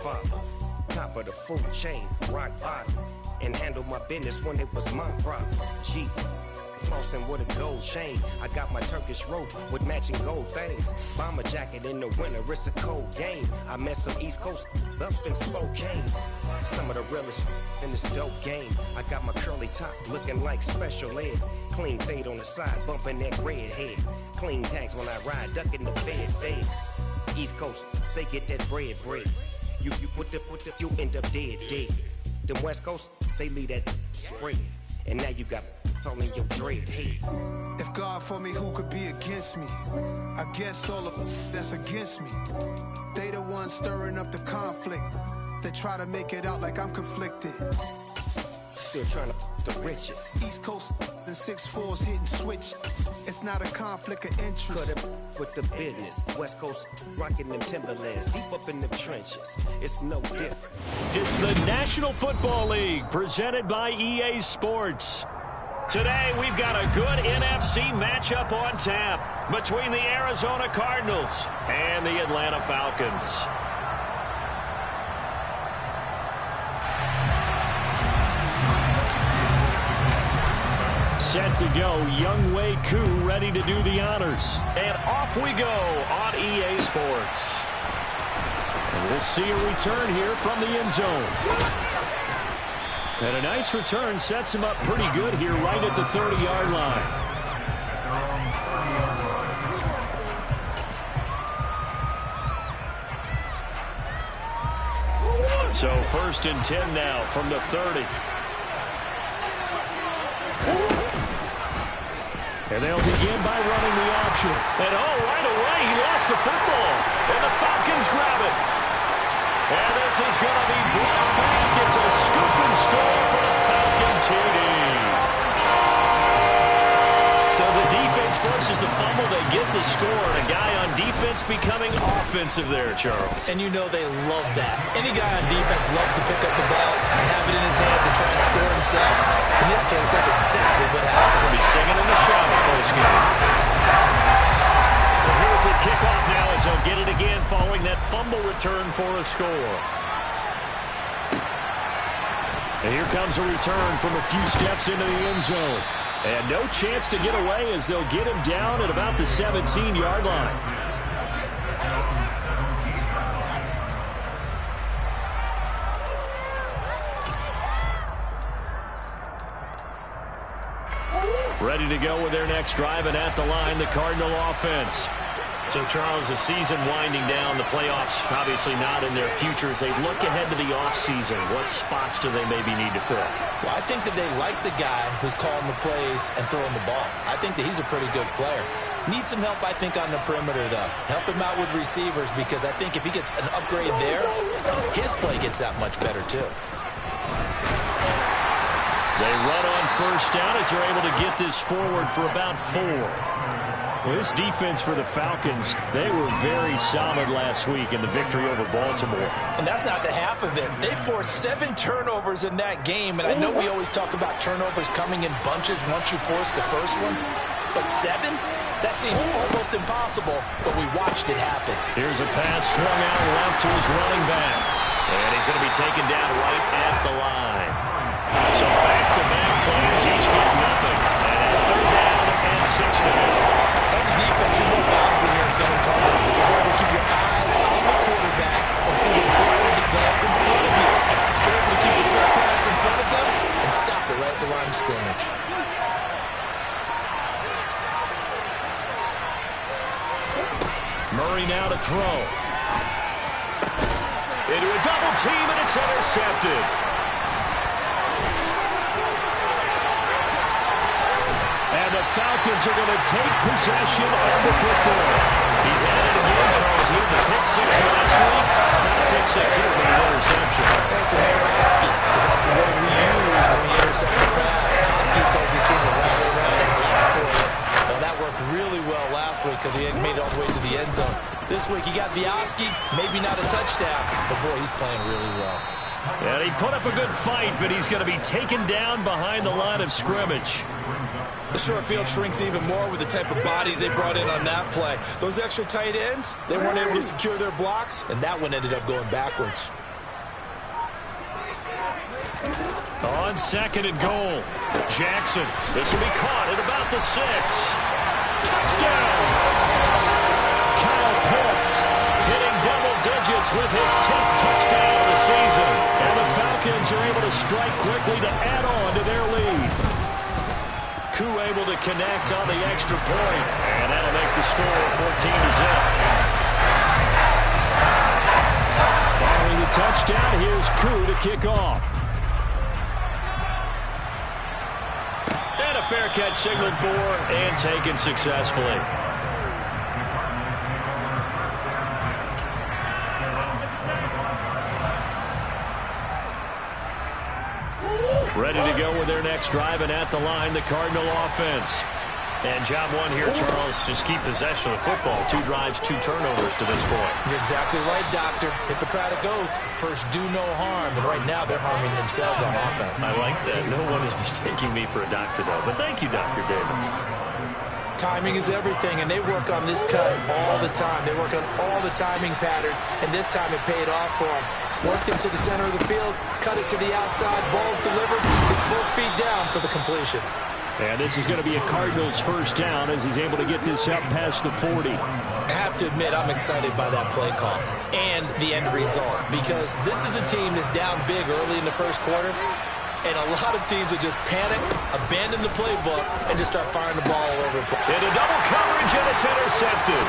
father. Top of the food chain, rock bottom. And handle my business when it was my problem. Jeep, flossing with a gold chain. I got my Turkish rope with matching gold things. Bomber jacket in the winter, it's a cold game. I met some East Coast up in Spokane. Some of the realest in this dope game. I got my curly top looking like special ed. Clean fade on the side, bumping that red head. Clean tags when I ride, ducking the feds. East Coast, they get that bread. You put the, you end up dead. Them West Coast, they leave that spread. And now you got all in your dread head. If God for me, who could be against me? I guess all of that's against me. They the ones stirring up the conflict. They try to make it out like I'm conflicted. Still trying to the riches. East Coast and 6'4s hitting switch. It's not a conflict of interest. Cut it with the business. West Coast rocking them Timberlands deep up in the trenches. It's no different. It's the National Football League presented by EA Sports. Today we've got a good NFC matchup on tap between the Arizona Cardinals and the Atlanta Falcons. Set to go, Young Wei Koo ready to do the honors. And off we go on EA Sports. And we'll see a return here from the end zone. And a nice return sets him up pretty good here right at the 30-yard line. So 1st and 10 now from the 30. And they'll begin by running the option. And right away, he lost the football. And the Falcons grab it. And this is going to be brought back. It's a scoop and score for the Falcon TD. So the defense forces the fumble. They get the score. And a guy on defense becoming offensive there, Charles. And you know they love that. Any guy on defense loves to pick up the ball and have it in his hands and try and score himself. In this case, that's exactly what happened. We'll be singing in the shout post-game. So here's the kickoff now as they'll get it again following that fumble return for a score. And here comes a return from a few steps into the end zone. And no chance to get away as they'll get him down at about the 17-yard line. Ready to go with their next drive, and at the line, the Cardinal offense. So, Charles, the season winding down, the playoffs obviously not in their future. As they look ahead to the offseason, what spots do they maybe need to fill? Well, I think that they like the guy who's calling the plays and throwing the ball. I think that he's a pretty good player. Needs some help, I think, on the perimeter, though. Help him out with receivers, because I think if he gets an upgrade there, his play gets that much better, too. They run on 1st down as they're able to get this forward for about 4. Well, this defense for the Falcons, they were very solid last week in the victory over Baltimore. And that's not the half of it. They forced 7 turnovers in that game, and I know we always talk about turnovers coming in bunches once you force the first one, but 7? That seems almost impossible, but we watched it happen. Here's a pass swung out left to his running back, and he's going to be taken down right at the line. So back-to-back plays, each get nothing. And at 3rd down and 6 to go. As a defense, you're more balanced when you're in zone coverage because you're able to keep your eyes on the quarterback and see the play develop in front of you. You're able to keep the quick pass in front of them and stop it right at the line of scrimmage. Murray now to throw. Into a double team, and it's intercepted. And the Falcons are going to take possession of the football. He's at it again, Charles. He had the pick 6 last week. Not a pick 6 here, but an interception. That's an Oski, because that's what we use when we intercept the pass. Oski tells your team to rally around and block for you. Well, that worked really well last week because he hadn't made it all the way to the end zone. This week he got the Oski, maybe not a touchdown, but boy, he's playing really well. And he put up a good fight, but he's going to be taken down behind the line of scrimmage. The short field shrinks even more with the type of bodies they brought in on that play. Those extra tight ends, they weren't able to secure their blocks, and that one ended up going backwards. On 2nd and goal, Jackson. This will be caught at about the 6. Touchdown! Kyle Pitts hitting double digits with his 10th touchdown of the season. And the Falcons are able to strike quickly to add on to their lead. Koo able to connect on the extra point. And that'll make the score 14-0. Following the touchdown, here's Koo to kick off. And a fair catch signaled for and taken successfully. Ready to go with their next drive, and at the line, the Cardinal offense. And job one here, Charles, just keep possession of the football. 2 drives, 2 turnovers to this point. You're exactly right, Doctor. Hippocratic oath. First, do no harm. And right now, they're harming themselves on offense. I like that. No one is mistaking me for a doctor, though. But thank you, Dr. Davis. Timing is everything, and they work on this cut all the time. They work on all the timing patterns, and this time it paid off for them. Worked it to the center of the field, cut it to the outside, ball's delivered. It's both feet down for the completion. And this is going to be a Cardinals first down as he's able to get this up past the 40. I have to admit, I'm excited by that play call and the end result, because this is a team that's down big early in the first quarter, and a lot of teams will just panic, abandon the playbook, and just start firing the ball all over the place. Into double coverage, and it's intercepted.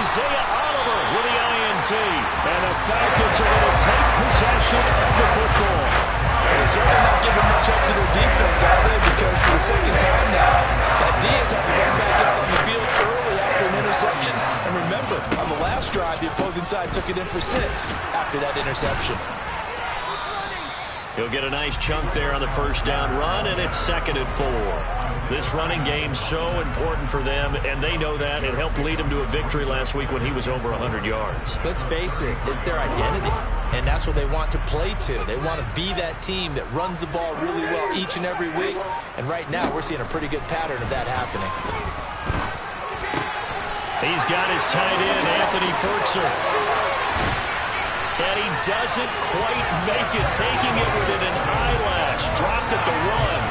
Isaiah Oliver with the INT, and the Falcons are going to take possession of the football. They're certainly not giving much up to their defense, are they? Because for the second time now, that Diaz had to run back out on the field early after an interception. And remember, on the last drive, the opposing side took it in for 6 after that interception. He'll get a nice chunk there on the first down run, and it's 2nd and 4. This running game's so important for them, and they know that. It helped lead them to a victory last week when he was over 100 yards. Let's face it, it's their identity, and that's what they want to play to. They want to be that team that runs the ball really well each and every week, and right now we're seeing a pretty good pattern of that happening. He's got his tight end, Anthony Fertzer. And he doesn't quite make it, taking it within an eyelash. Dropped at the run.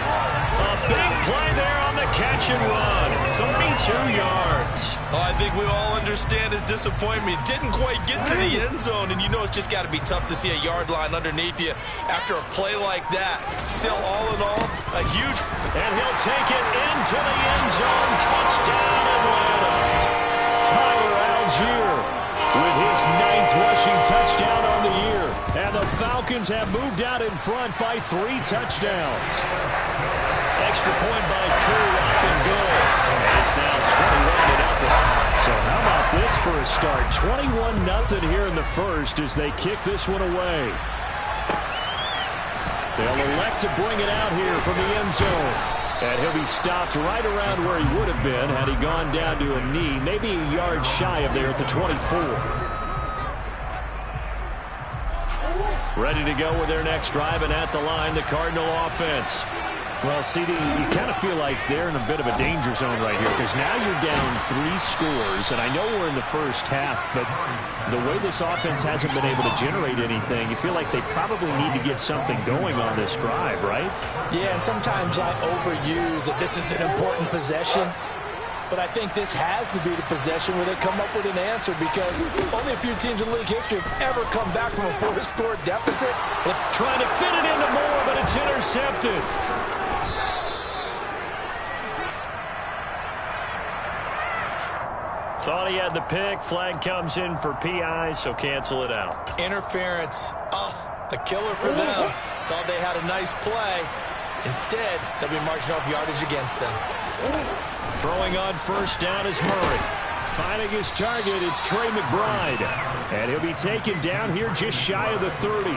A big play there on the catch and run. 32 yards. Oh, I think we all understand his disappointment. Didn't quite get to the end zone, and you know it's just got to be tough to see a yard line underneath you after a play like that. Still, all in all, a huge... And he'll take it into the end zone. Touchdown, Atlanta. Tyler Algier with his 9th rushing touchdown on the year. And the Falcons have moved out in front by 3 touchdowns. Extra point by Koo, up and good. And it's now 21-0. So how about this for a start? 21-0 here in the first as they kick this one away. They'll elect to bring it out here from the end zone. And he'll be stopped right around where he would have been had he gone down to a knee, maybe a yard shy of there at the 24. Ready to go with their next drive, and at the line, the Cardinal offense. Well, CD, you kind of feel like they're in a bit of a danger zone right here because now you're down 3 scores, and I know we're in the first half, but the way this offense hasn't been able to generate anything, you feel like they probably need to get something going on this drive, right? Yeah, and sometimes I overuse that this is an important possession, but I think this has to be the possession where they come up with an answer because only a few teams in league history have ever come back from a 4-score deficit. Trying to fit it into more, but it's intercepted. Thought he had the pick. Flag comes in for PI, so cancel it out. Interference. Oh, a killer for them. Thought they had a nice play. Instead, they'll be marching off yardage against them. Throwing on first down is Murray. Finding his target, it's Trey McBride. And he'll be taken down here just shy of the 30.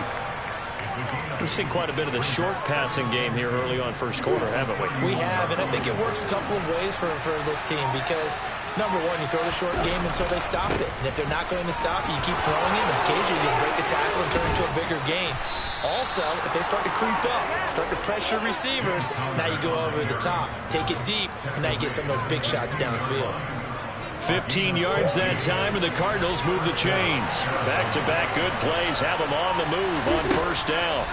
We've seen quite a bit of the short passing game here early on first quarter, haven't we? We have, and I think it works a couple of ways for this team because, number one, you throw the short game until they stop it. And if they're not going to stop you, you keep throwing it, and occasionally you break a tackle and turn it into a bigger gain. Also, if they start to creep up, start to pressure receivers, now you go over the top, take it deep, and now you get some of those big shots downfield. 15 yards that time, and the Cardinals move the chains. Back-to-back good plays have them on the move on first down.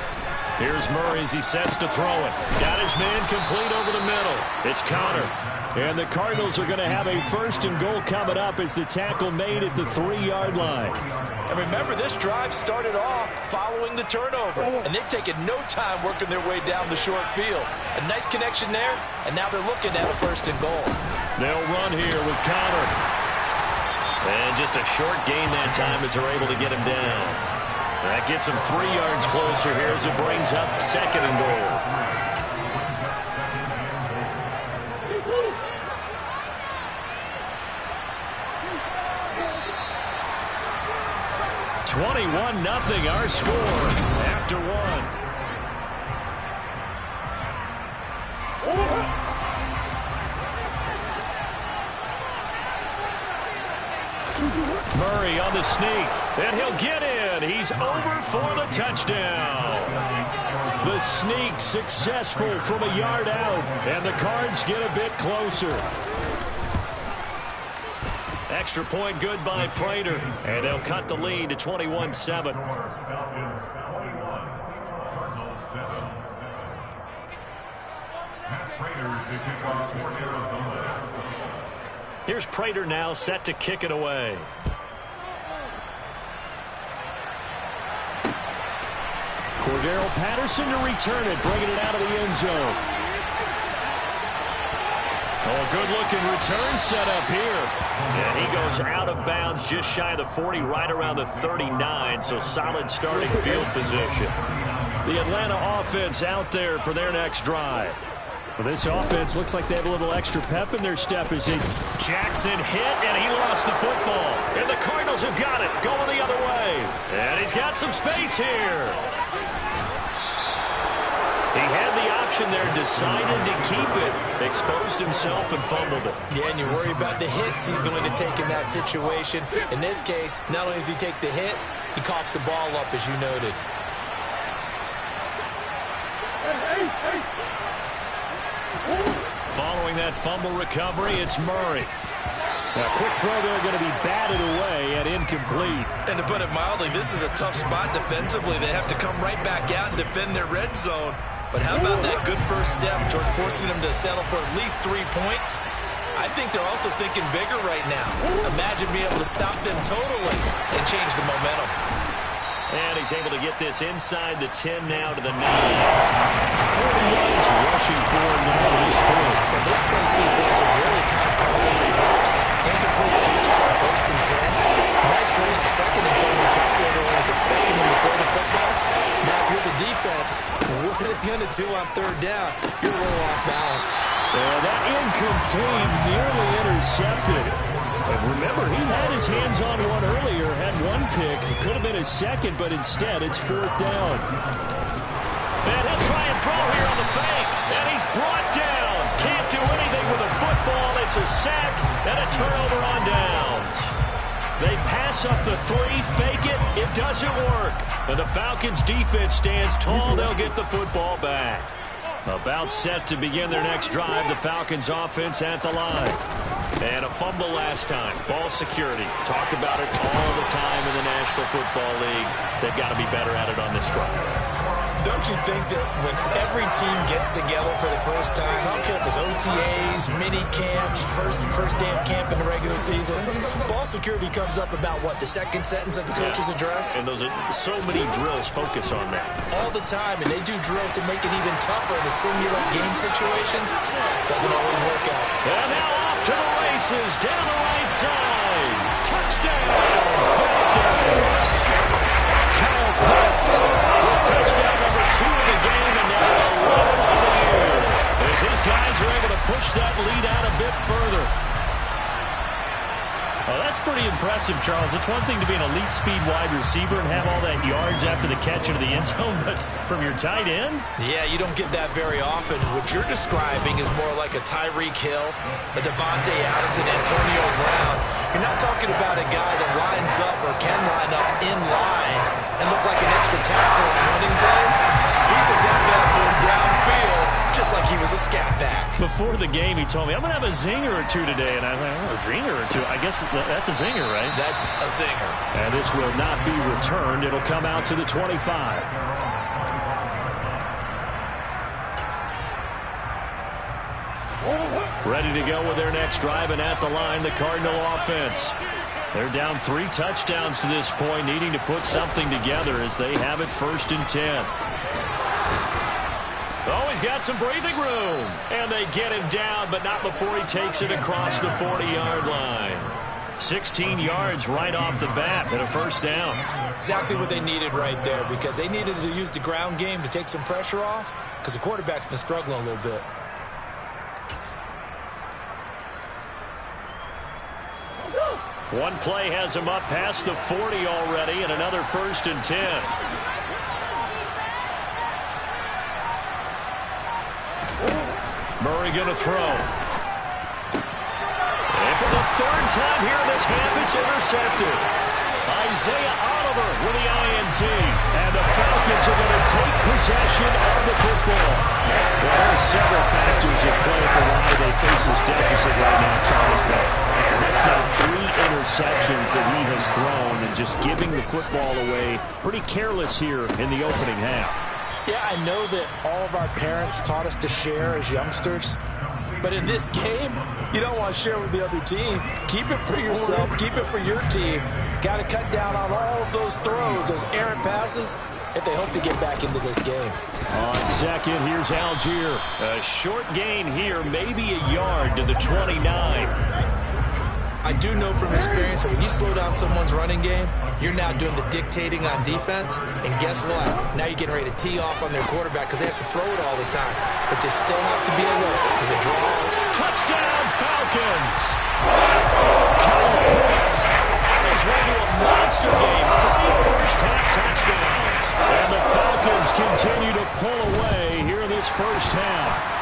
Here's Murray as he sets to throw it. Got his man complete over the middle. It's Connor. And the Cardinals are going to have a first and goal coming up as the tackle made at the 3-yard line. And remember, this drive started off following the turnover, and they've taken no time working their way down the short field. A nice connection there, and now they're looking at a first and goal. They'll run here with Connor. And just a short gain that time as they're able to get him down. That gets him 3 yards closer here as it brings up second and goal. 21-0 our score after one. Murray on the sneak, and he'll get in. He's over for the touchdown. The sneak successful from a yard out, and the Cards get a bit closer. Extra point good by Prater, and they'll cut the lead to 21-7. Here's Prater now set to kick it away. Cordero Patterson to return it, bringing it out of the end zone. Oh, good-looking return set up here. And he goes out of bounds just shy of the 40, right around the 39, so solid starting field position. The Atlanta offense out there for their next drive. Well, this offense looks like they have a little extra pep in their step as Jackson hit, and he lost the football. And the Cardinals have got it, going the other way. And he's got some space here. He had the option there, decided to keep it, exposed himself and fumbled it. Yeah, and you worry about the hits he's going to take in that situation. In this case, not only does he take the hit, he coughs the ball up, as you noted. Following that fumble recovery, it's Murray. A quick throw there going to be batted away and incomplete. And to put it mildly, this is a tough spot defensively. They have to come right back out and defend their red zone. But how about that good first step towards forcing them to settle for at least 3 points? I think they're also thinking bigger right now. Imagine being able to stop them totally and change the momentum. And he's able to get this inside the 10 now to the 9. 40 yards rushing for him now to this point. And this play sequence is really kind of called in reverse. Incomplete pass on first and 10. Nice run on second and 10. Probably everyone is expecting him to throw the football. Now, if you're the defense, what are they going to do on third down? You're a little off balance. And that incomplete, nearly intercepted. And remember, he had his hands on one earlier, had one pick. It could have been his second, but instead it's fourth down. And he'll try and throw here on the fake. And he's brought down. Can't do anything with a football. It's a sack and a turnover on downs. They pass up the 3, fake it. It doesn't work. And the Falcons' defense stands tall. They'll get the football back. About set to begin their next drive, the Falcons' offense at the line. And a fumble last time. Ball security. Talk about it all the time in the National Football League. They've got to be better at it on this drive. Don't you think that when every team gets together for the first time, I don't care if it's OTAs, mini camps, first day of camp in the regular season, ball security comes up about what, the second sentence of the coach's address? And those are so many drills focus on that. All the time, and they do drills to make it even tougher to simulate game situations. Doesn't always work out. And now off to the races, down the right side. Touchdown, Falcons! Kyle Pitts with touchdown number 2 of the game, and now 11 on the year. As his guys are able to push that lead out a bit further. Oh, that's pretty impressive, Charles. It's one thing to be an elite speed wide receiver and have all that yards after the catch into the end zone, but from your tight end? Yeah, you don't get that very often. What you're describing is more like a Tyreek Hill, a Devontae Adams, and Antonio Brown. You're not talking about a guy that lines up or can line up in line and look like an extra tackle on running plays. was a scat back. Before the game, he told me, I'm going to have a zinger or two today. And I was like, oh, a zinger or two? I guess that's a zinger, right? That's a zinger. And this will not be returned. It'll come out to the 25. Ready to go with their next drive, and at the line, the Cardinal offense. They're down 3 touchdowns to this point, needing to put something together as they have it 1st and 10. Oh, he's got some breathing room. And they get him down, but not before he takes it across the 40-yard line. 16 yards right off the bat and a 1st down. Exactly what they needed right there, because they needed to use the ground game to take some pressure off, because the quarterback's been struggling a little bit. One play has him up past the 40 already, and another 1st and 10. Murray going to throw. And for the 3rd time here in this half, it's intercepted. Isaiah Oliver with the INT. And the Falcons are going to take possession of the football. Well, there are several factors at play for why they face this deficit right now, Charles, but that's now 3 interceptions that he has thrown, and just giving the football away pretty careless here in the opening half. Yeah, I know that all of our parents taught us to share as youngsters, but in this game, you don't want to share with the other team. Keep it for yourself. Keep it for your team. Got to cut down on all of those throws, those errant passes, if they hope to get back into this game. On second, here's Algier. A short gain here, maybe a yard to the 29. I do know from experience that when you slow down someone's running game, you're now doing the dictating on defense. And guess what? Now you're getting ready to tee off on their quarterback because they have to throw it all the time. But you still have to be alert for the draws. Touchdown, Falcons! Kyle Pitts on his way to a monster game. 3 first-half touchdowns. And the Falcons continue to pull away here in this first half.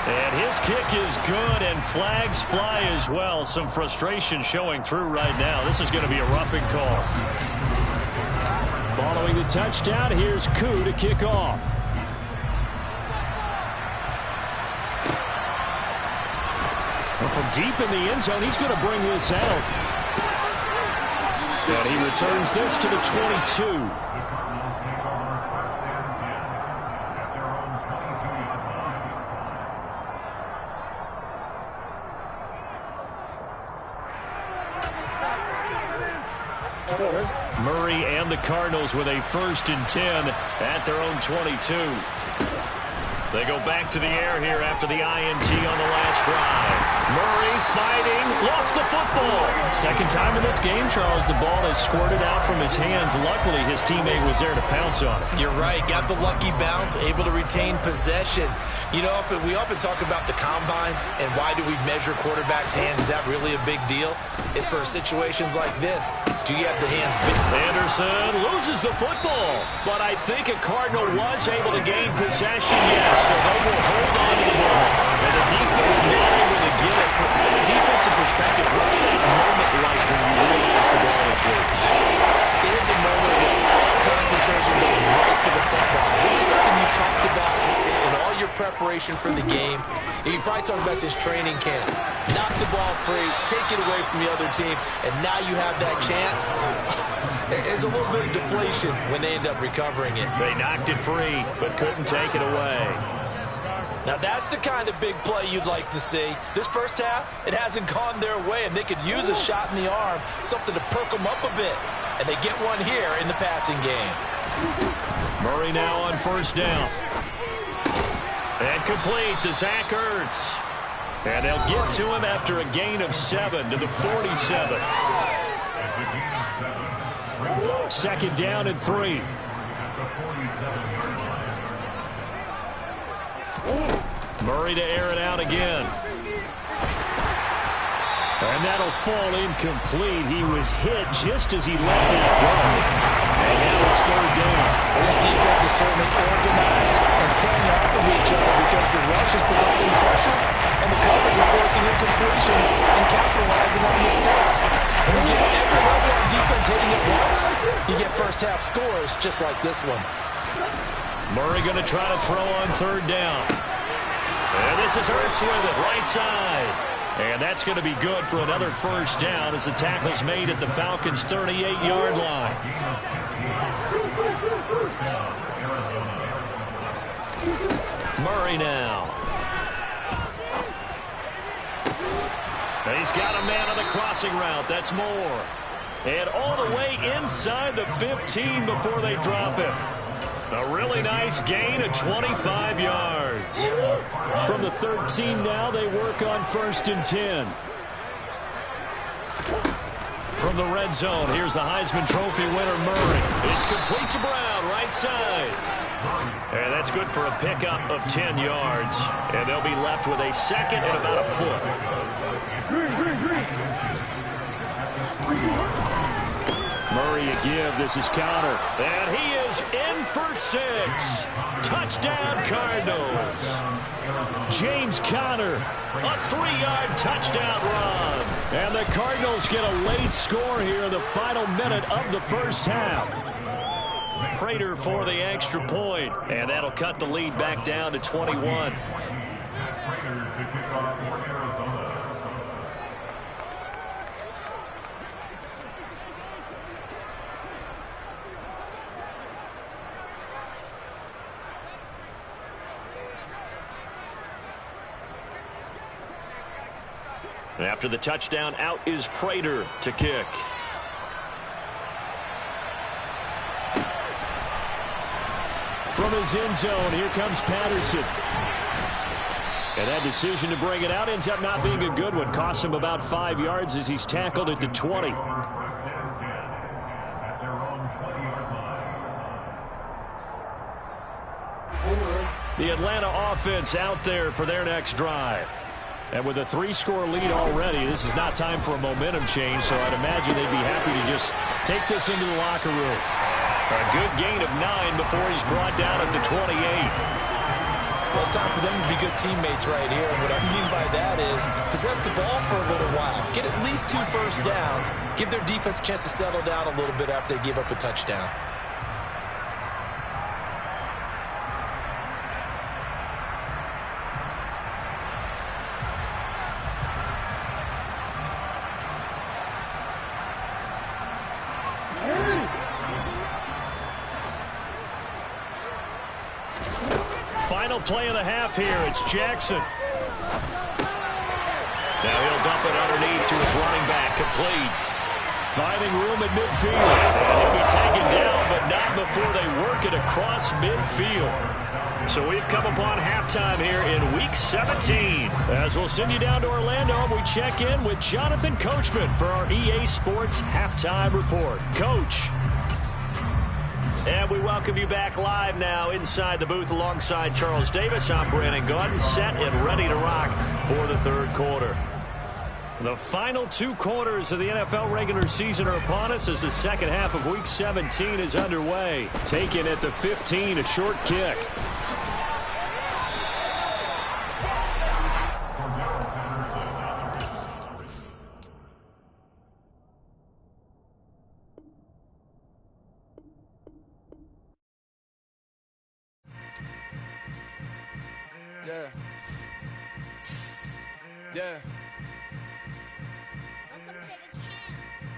And his kick is good, and flags fly as well. Some frustration showing through right now. This is going to be a roughing call. Following the touchdown, here's Koo to kick off. Well, from deep in the end zone, he's going to bring this out. And he returns this to the 22. Murray and the Cardinals with a 1st and 10 at their own 22. They go back to the air here after the INT on the last drive. Murray fighting, lost the football. Second time in this game, Charles, the ball has squirted out from his hands. Luckily, his teammate was there to pounce on it. You're right. Got the lucky bounce, able to retain possession. You know, we often talk about the combine and why do we measure quarterbacks' hands. Is that really a big deal? It's for situations like this. Do you have the hands big? Anderson loses the football, but I think a Cardinal was able to gain possession, yes, so they will hold on to the ball. And the defense not able to get it. From a defensive perspective, what's that moment like when you realize the ball is loose? It is a moment when all concentration goes right to the football. This is something you've talked about in all your preparation for the game. You probably talked about this training camp. Knock the ball free, take it away from the other team, and now you have that chance. There's a little bit of deflation when they end up recovering it. They knocked it free, but couldn't take it away. Now that's the kind of big play you'd like to see. This first half, it hasn't gone their way, and they could use a shot in the arm, something to perk them up a bit. And they get one here in the passing game. Murray now on 1st down. And complete to Zach Ertz. And they'll get to him after a gain of 7 to the 47. 2nd down and 3. Murray to air it out again. And that'll fall incomplete. He was hit just as he let that go. And now it's 3rd down. This defense is certainly organized and playing off of each other because the rush is providing pressure and the coverage is forcing incompletions and capitalizing on mistakes. When you get every level on defense hitting at once, you get first half scores just like this one. Murray going to try to throw on 3rd down. And this is Hurts with it, right side. And that's going to be good for another first down as the tackle's made at the Falcons' 38-yard line. Murray now. He's got a man on the crossing route. That's Moore. And all the way inside the 15 before they drop it. A really nice gain of 25 yards. From the 13 now, they work on 1st and 10. From the red zone, here's the Heisman Trophy winner, Murray. It's complete to Brown, right side. And that's good for a pickup of 10 yards. And they'll be left with a second and about a foot. Murray a give. This is counter. And he is in for 6. Touchdown, Cardinals. James Conner, a 3-yard touchdown run. And the Cardinals get a late score here in the final minute of the first half. Prater for the extra point. And that'll cut the lead back down to 21. And after the touchdown, out is Prater to kick. From his end zone, here comes Patterson. And that decision to bring it out ends up not being a good one. Costs him about 5 yards as he's tackled at the 20. The Atlanta offense out there for their next drive. And with a 3-score lead already, this is not time for a momentum change, so I'd imagine they'd be happy to just take this into the locker room. A good gain of 9 before he's brought down at the 28. Well, it's time for them to be good teammates right here. And what I mean by that is possess the ball for a little while. Get at least 2 first downs. Give their defense a chance to settle down a little bit after they give up a touchdown. Final play of the half here. It's Jackson. Now he'll dump it underneath to his running back. Complete. Finding room at midfield. And he'll be taken down, but not before they work it across midfield. So we've come upon halftime here in Week 17. As we'll send you down to Orlando, we check in with Jonathan Coachman for our EA Sports Halftime Report. Coach. And we welcome you back live now inside the booth alongside Charles Davis. I'm Brandon Gaudin, set and ready to rock for the third quarter. The final 2 quarters of the NFL regular season are upon us as the second half of Week 17 is underway. Taken at the 15, a short kick. Yeah.